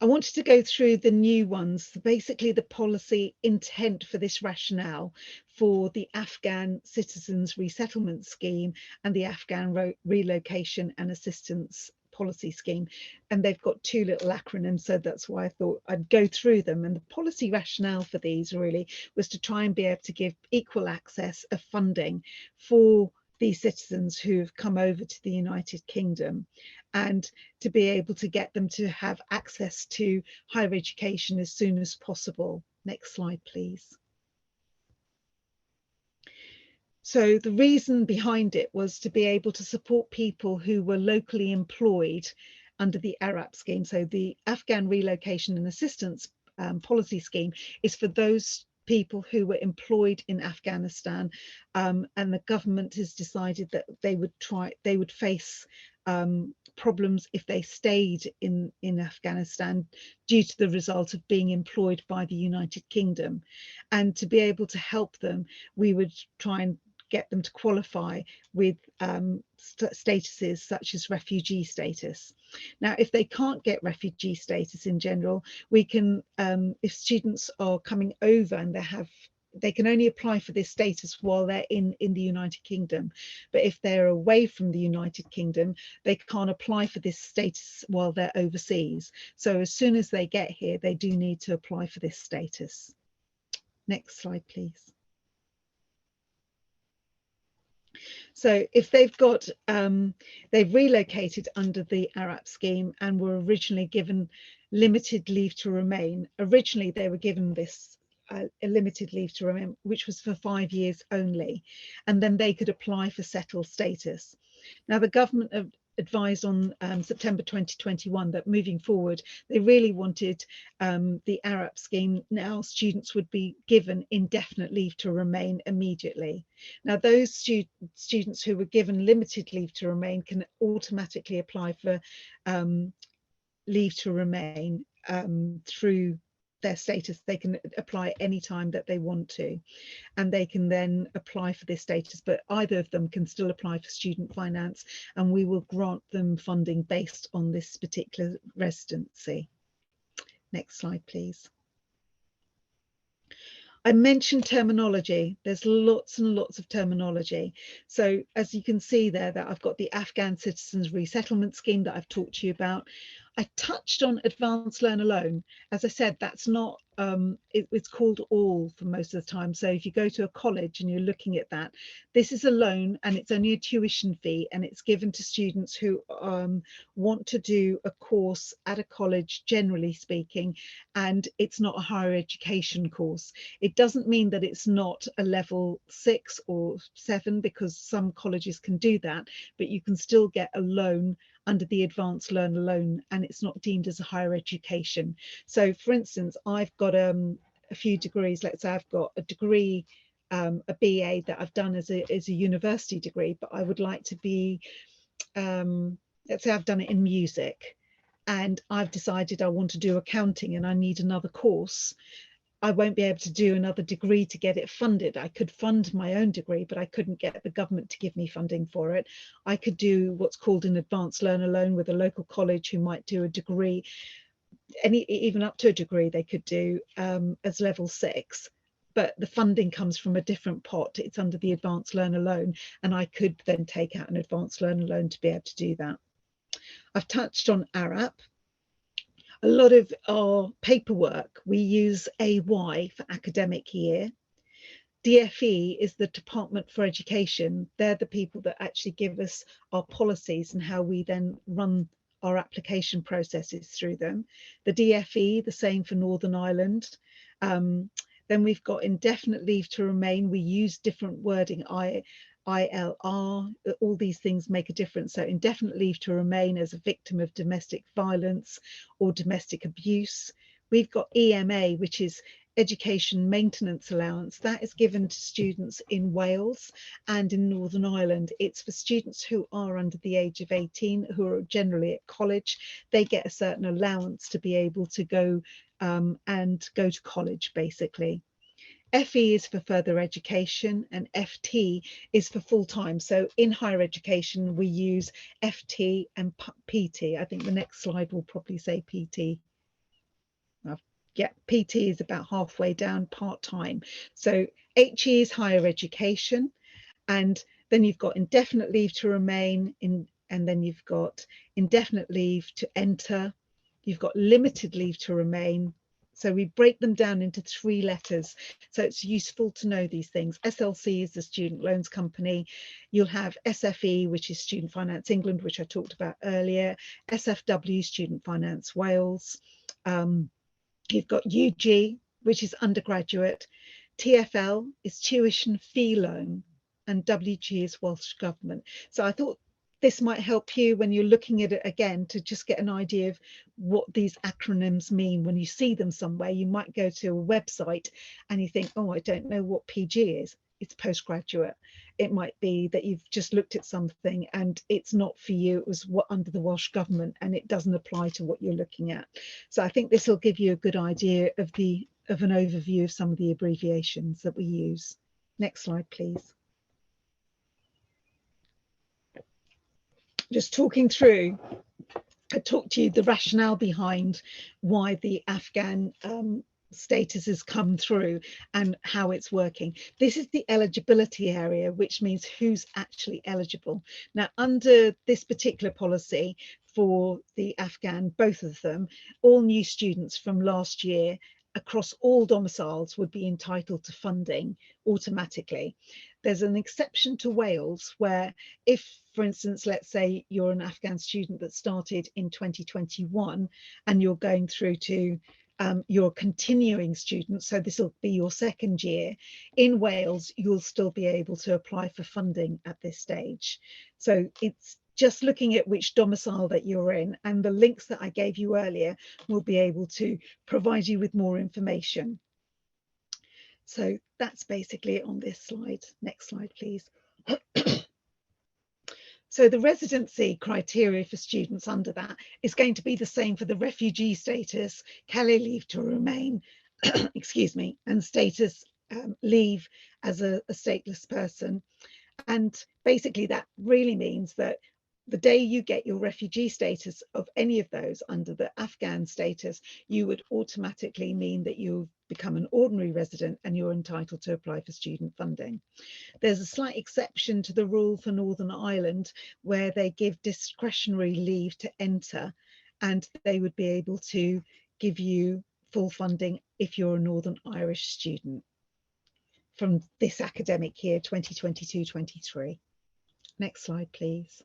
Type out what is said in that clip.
I wanted to go through the new ones, basically the policy intent for this rationale for the Afghan Citizens Resettlement Scheme and the Afghan Relocation and Assistance Policy Scheme. And they've got two little acronyms, so that's why I thought I'd go through them. And the policy rationale for these really was to try and be able to give equal access of funding for these citizens who have come over to the United Kingdom, and to be able to get them to have access to higher education as soon as possible. Next slide, please. So the reason behind it was to be able to support people who were locally employed under the Arap scheme. So the Afghan Relocation and Assistance Policy Scheme is for those people who were employed in Afghanistan, and the government has decided that they would face problems if they stayed in Afghanistan due to the result of being employed by the United Kingdom. And to be able to help them, we would try and get them to qualify with statuses such as refugee status. Now, if they can't get refugee status in general, we can, if students are coming over and they can only apply for this status while they're in the United Kingdom. But if they're away from the United Kingdom, they can't apply for this status while they're overseas. So as soon as they get here, they do need to apply for this status. Next slide, please. So if they've got, they've relocated under the Arap scheme and were originally given limited leave to remain. Originally, they were given this a limited leave to remain, which was for 5 years only, and then they could apply for settled status. Now, the government have advised on September 2021 that moving forward, they really wanted the Arap scheme. Now students would be given indefinite leave to remain immediately. Now those students who were given limited leave to remain can automatically apply for leave to remain through their status. They can apply any time that they want to, and they can then apply for this status, but either of them can still apply for student finance, and we will grant them funding based on this particular residency. Next slide, please. I mentioned terminology. There's lots and lots of terminology. So as you can see there, that I've got the Afghan Citizens Resettlement Scheme that I've talked to you about. I touched on advanced learner loan. As I said, that's not, it's called all for most of the time. So if you go to a college and you're looking at that, this is a loan and it's only a tuition fee, and it's given to students who want to do a course at a college, generally speaking, and it's not a higher education course. It doesn't mean that it's not a level 6 or 7, because some colleges can do that, but you can still get a loan under the advanced learner loan, and it's not deemed as a higher education. So for instance, I've got a few degrees. Let's say I've got a degree, a BA that I've done as a university degree, but I would like to be, let's say I've done it in music, and I've decided I want to do accounting and I need another course. I won't be able to do another degree to get it funded. I could fund my own degree, but I couldn't get the government to give me funding for it. I could do what's called an advanced learner loan with a local college who might do a degree, even up to a degree they could do as level 6. But the funding comes from a different pot. It's under the advanced learner loan, and I could then take out an advanced learner loan to be able to do that. I've touched on Arap. A lot of our paperwork, we use AY for academic year. DFE is the Department for Education. They're the people that actually give us our policies and how we then run our application processes through them. The DFE, the same for Northern Ireland. Then we've got indefinite leave to remain. We use different wording, ILR, all these things make a difference. So indefinite leave to remain as a victim of domestic violence or domestic abuse. We've got EMA, which is Education Maintenance Allowance. That is given to students in Wales and in Northern Ireland. It's for students who are under the age of 18, who are generally at college. They get a certain allowance to be able to go and go to college, basically. FE is for further education, and FT is for full-time. So in higher education, we use FT and PT. I think the next slide will probably say PT. Yeah, PT is about halfway down, part-time. So HE is higher education, and then you've got indefinite leave to remain in, and then you've got indefinite leave to enter, you've got limited leave to remain. So we break them down into 3 letters, so it's useful to know these things. SLC is the Student Loans Company. You'll have SFE, which is Student Finance England, which I talked about earlier, SFW, Student Finance Wales. You've got UG, which is undergraduate, TFL is tuition fee loan, and WG is Welsh Government. So I thought this might help you when you're looking at it again to just get an idea of what these acronyms mean. When you see them somewhere, you might go to a website and you think, oh, I don't know what PG is. It's postgraduate. It might be that you've just looked at something and it's not for you. It was what under the Welsh Government and it doesn't apply to what you're looking at. So I think this will give you a good idea of an overview of some of the abbreviations that we use. Next slide, please. Just talking through, I talked to you the rationale behind why the Afghan status has come through and how it's working. This is the eligibility area, which means who's actually eligible. Now, under this particular policy for the Afghan, both of them, all new students from last year across all domiciles would be entitled to funding automatically. There's an exception to Wales where if, for instance, let's say you're an Afghan student that started in 2021 and you're going through to you're a continuing student, so this will be your second year, in Wales, you'll still be able to apply for funding at this stage. So it's just looking at which domicile that you're in, and the links that I gave you earlier will be able to provide you with more information. So that's basically it on this slide. Next slide, please. So the residency criteria for students under that is going to be the same for the refugee status, Calais leave to remain, excuse me, and status leave as a stateless person. And basically that really means that the day you get your refugee status of any of those under the Afghan status, you would automatically mean that you've become an ordinary resident and you're entitled to apply for student funding. There's a slight exception to the rule for Northern Ireland where they give discretionary leave to enter, and they would be able to give you full funding if you're a Northern Irish student from this academic year, 2022-23. Next slide, please.